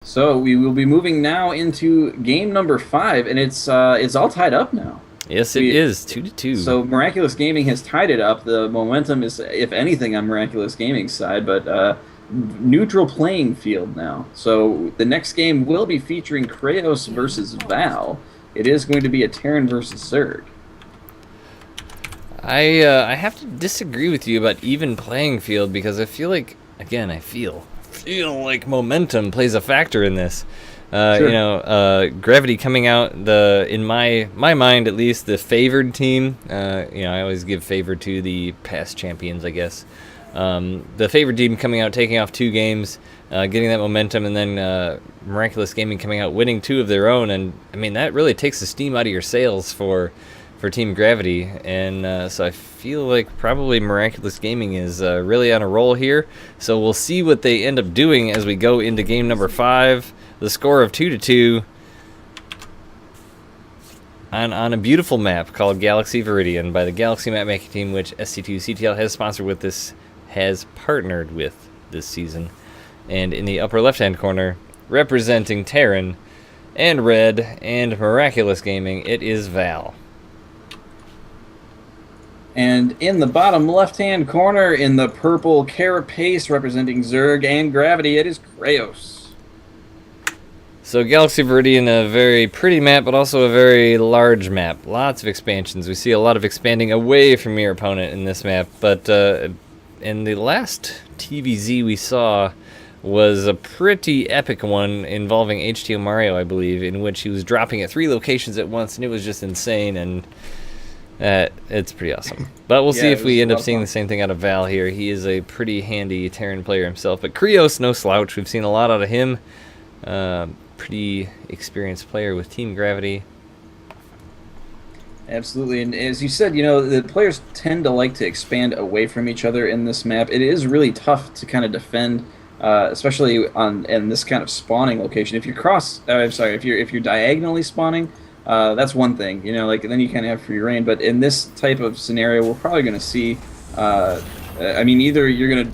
So we will be moving now into game number 5, and it's all tied up now. Yes, it We is 2-2. so Miraculous Gaming has tied it up. The momentum is, if anything, on Miraculous Gaming's side, but neutral playing field now. So the next game will be featuring Kraos versus Val. It is going to be a Terran versus Zerg. I have to disagree with you about even playing field because I feel like, again, I feel like momentum plays a factor in this. Sure. Gravity coming out, in my mind at least, the favored team. I always give favor to the past champions, I guess. The favored team coming out, taking off 2 games, getting that momentum, and then Miraculous Gaming coming out, winning 2 of their own. And I mean, that really takes the steam out of your sails for Team Gravity. And so I feel like probably Miraculous Gaming is really on a roll here. So we'll see what they end up doing as we go into game number 5. The score of 2-2 on a beautiful map called Galaxy Viridian by the Galaxy Map Making Team, which SC2CTL has sponsored with this, has partnered with this season. And in the upper left-hand corner, representing Terran and Red and Miraculous Gaming, it is Val. And in the bottom left-hand corner, in the purple carapace, representing Zerg and Gravity, it is Kraos. So Galaxy Viridian, a very pretty map, but also a very large map. Lots of expansions. We see a lot of expanding away from your opponent in this map. But in the last TVZ we saw was a pretty epic one involving HTO Mario, I believe, in which he was dropping at 3 locations at once, and it was just insane, and it's pretty awesome. But we'll see if we end up seeing the same thing out of Val here. He is a pretty handy Terran player himself. But Kraos, no slouch. We've seen a lot out of him. Pretty experienced player with Team Gravity. Absolutely, and as you said, the players tend to like to expand away from each other in this map. It is really tough to kind of defend, especially in this kind of spawning location. If you're diagonally spawning, that's one thing. Then you kind of have free reign. But in this type of scenario, we're probably going to see. Either you're going to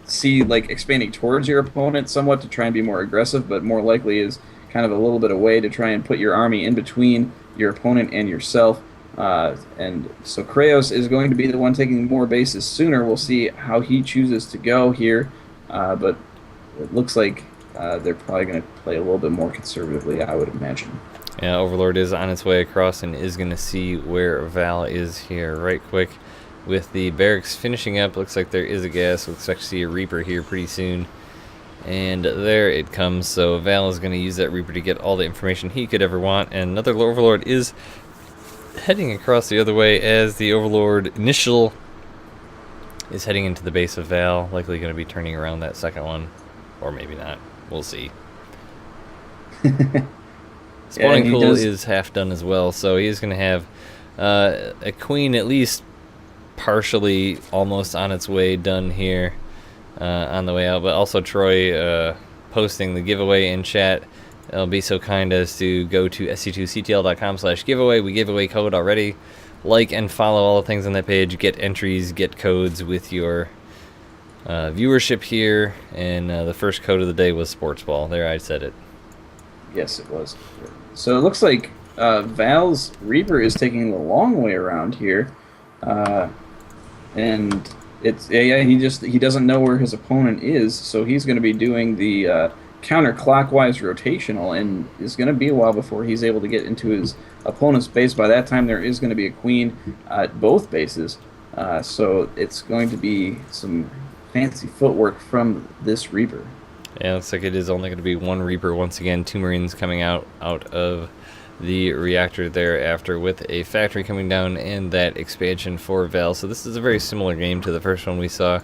see expanding towards your opponent somewhat to try and be more aggressive, but more likely is kind of a little bit away to try and put your army in between your opponent and yourself. And so Kraos is going to be the one taking more bases sooner. We'll see how he chooses to go here, but it looks like they're probably going to play a little bit more conservatively, I would imagine. Yeah, Overlord is on its way across and is going to see where Val is here right quick. With the barracks finishing up, looks like there is a gas. Looks like to see a Reaper here pretty soon. And there it comes. So Val is going to use that Reaper to get all the information he could ever want. And another Overlord is heading across the other way as the Overlord initial is heading into the base of Val. Likely going to be turning around that second one. Or maybe not. We'll see. Spawning pool is half done as well. So he is going to have a queen at least partially almost on its way done here on the way out, but also Troy posting the giveaway in chat. They'll be so kind as to go to SC2CTL.com/giveaway. We gave away code already. Like and follow all the things on that page. Get entries, get codes with your viewership here. And the first code of the day was Sports Ball. There, I said it. Yes, it was. So it looks like Val's Reaper is taking the long way around here. And he doesn't know where his opponent is, so he's going to be doing the counterclockwise rotational, and it's going to be a while before he's able to get into his opponent's base. By that time, there is going to be a queen at both bases, so it's going to be some fancy footwork from this Reaper. Yeah, looks like it is only going to be one Reaper once again. 2 Marines coming out of the reactor thereafter with a factory coming down and that expansion for Val. So this is a very similar game to the first one we saw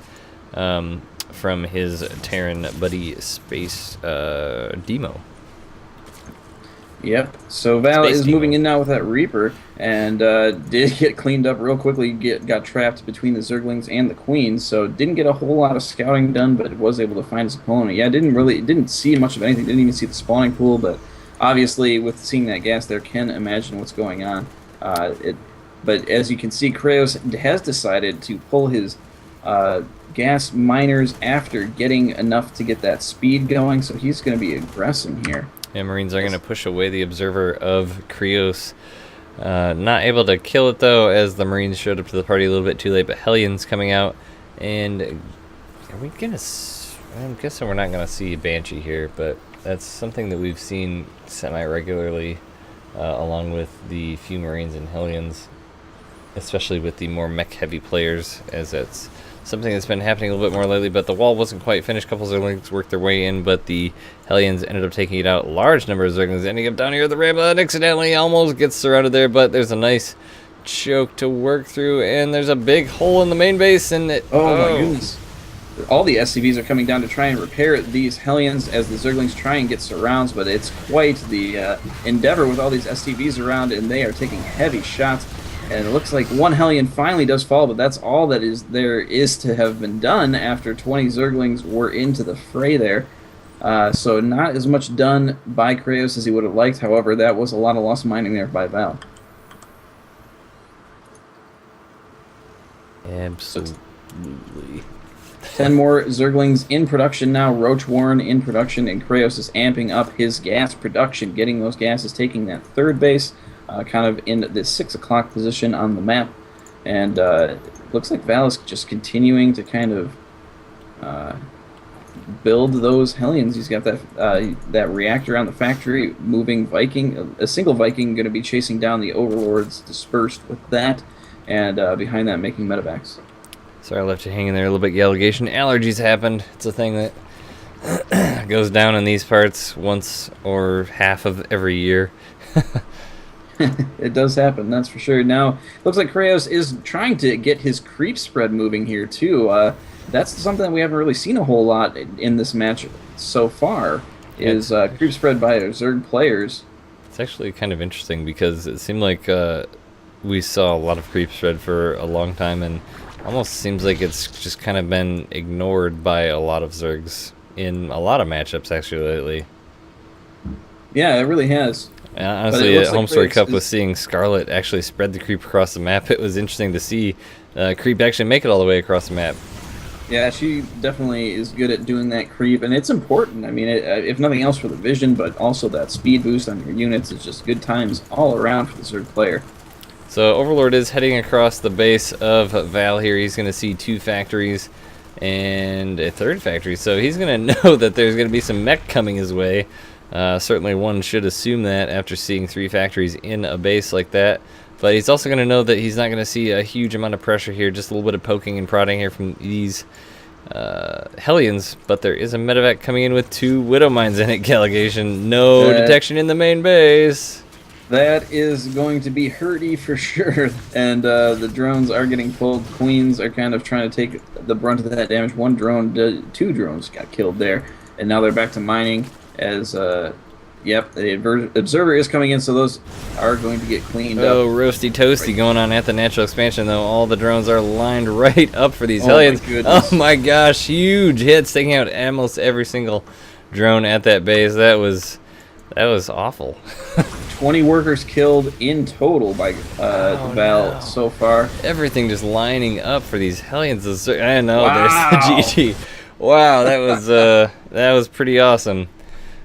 from his Terran Buddy Space demo. Yep. So Val is moving in now with that Reaper, and did get cleaned up real quickly. Got trapped between the Zerglings and the Queen, so didn't get a whole lot of scouting done, but was able to find his opponent. Yeah, didn't see much of anything. Didn't even see the spawning pool, but obviously with seeing that gas there, can imagine what's going on. But as you can see, Kraos has decided to pull his gas miners after getting enough to get that speed going, so he's going to be aggressive here. Yeah, Marines are going to push away the observer of Krios. Not able to kill it, though, as the Marines showed up to the party a little bit too late, but Hellions coming out. And are we going to... I'm guessing we're not going to see Banshee here, but that's something that we've seen semi-regularly along with the few Marines and Hellions, especially with the more mech-heavy players, as that's something that's been happening a little bit more lately. But the wall wasn't quite finished. A couple of Zerglings worked their way in, but the Hellions ended up taking it out. Large number of Zerglings ending up down here at the ramp, and accidentally almost gets surrounded there, but there's a nice choke to work through, and there's a big hole in the main base, and it... Oh my goodness. All the SCVs are coming down to try and repair these Hellions as the Zerglings try and get surrounds, but it's quite the endeavor with all these SCVs around, and they are taking heavy shots. And it looks like one Hellion finally does fall, but that's all that there is to have been done after 20 Zerglings were into the fray there. So not as much done by Krios as he would have liked. However, that was a lot of lost mining there by Val. Absolutely. 10 more Zerglings in production now. Roach Warren in production, and Krios is amping up his gas production, getting those gases, taking that third base, kind of in the 6 o'clock position on the map. And looks like Val is just continuing to kind of build those Hellions. He's got that reactor on the factory, moving Viking. A single Viking going to be chasing down the Overlords, dispersed with that, and behind that making medevacs. Sorry I left you hanging there a little bit, Gallegation. Allergies happened. It's a thing that goes down in these parts once or half of every year. It does happen, that's for sure. Now, looks like Krios is trying to get his creep spread moving here, too. That's something that we haven't really seen a whole lot in this match so far, is creep spread by our Zerg players. It's actually kind of interesting because it seemed like we saw a lot of creep spread for a long time, and almost seems like it's just kind of been ignored by a lot of Zergs in a lot of matchups actually lately. Yeah, it really has. Honestly, at Home Story Cup, with seeing Scarlet actually spread the creep across the map, it was interesting to see creep actually make it all the way across the map. Yeah, she definitely is good at doing that creep, and it's important. I mean, if nothing else for the vision, but also that speed boost on your units is just good times all around for the Zerg player. So Overlord is heading across the base of Val here. He's going to see 2 factories and a 3rd factory. So he's going to know that there's going to be some mech coming his way. Certainly one should assume that after seeing 3 factories in a base like that. But he's also going to know that he's not going to see a huge amount of pressure here. Just a little bit of poking and prodding here from these Hellions. But there is a medevac coming in with 2 Widow Mines in it, Gallegation. No detection in the main base. That is going to be hurty for sure, and the drones are getting pulled. Queens are kind of trying to take the brunt of that damage. 1 drone, 2 drones got killed there, and now they're back to mining as, yep, the observer is coming in, so those are going to get cleaned up. Oh, roasty toasty going on at the natural expansion, though. All the drones are lined right up for these Hellions. Oh my gosh, huge hits, taking out almost every single drone at that base. That was awful. 20 workers killed in total by Val so far. Everything just lining up for these Hellions. I know, wow. There's the GG. Wow, that was pretty awesome.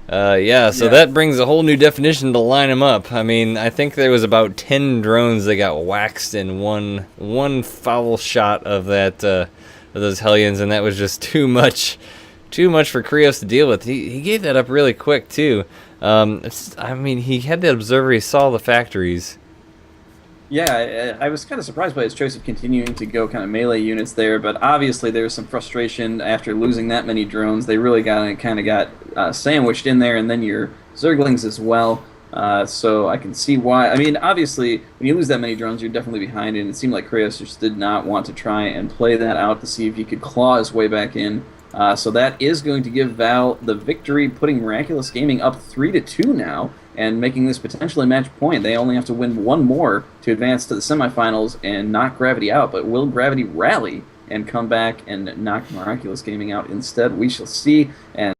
Yeah, so that brings a whole new definition to line them up. I mean, I think there was about 10 drones that got waxed in one foul shot of that of those Hellions, and that was just too much for Krios to deal with. He gave that up really quick too. I mean, he had the observer, he saw the factories. Yeah, I was kind of surprised by his choice of continuing to go kind of melee units there, but obviously there was some frustration after losing that many drones. They really got sandwiched in there, and then your Zerglings as well. So I can see why. I mean, obviously, when you lose that many drones, you're definitely behind, and it seemed like Krios just did not want to try and play that out to see if he could claw his way back in. So that is going to give Val the victory, putting Miraculous Gaming up 3-2 now, and making this potentially match point. They only have to win 1 more to advance to the semifinals and knock Gravity out. But will Gravity rally and come back and knock Miraculous Gaming out instead? We shall see. And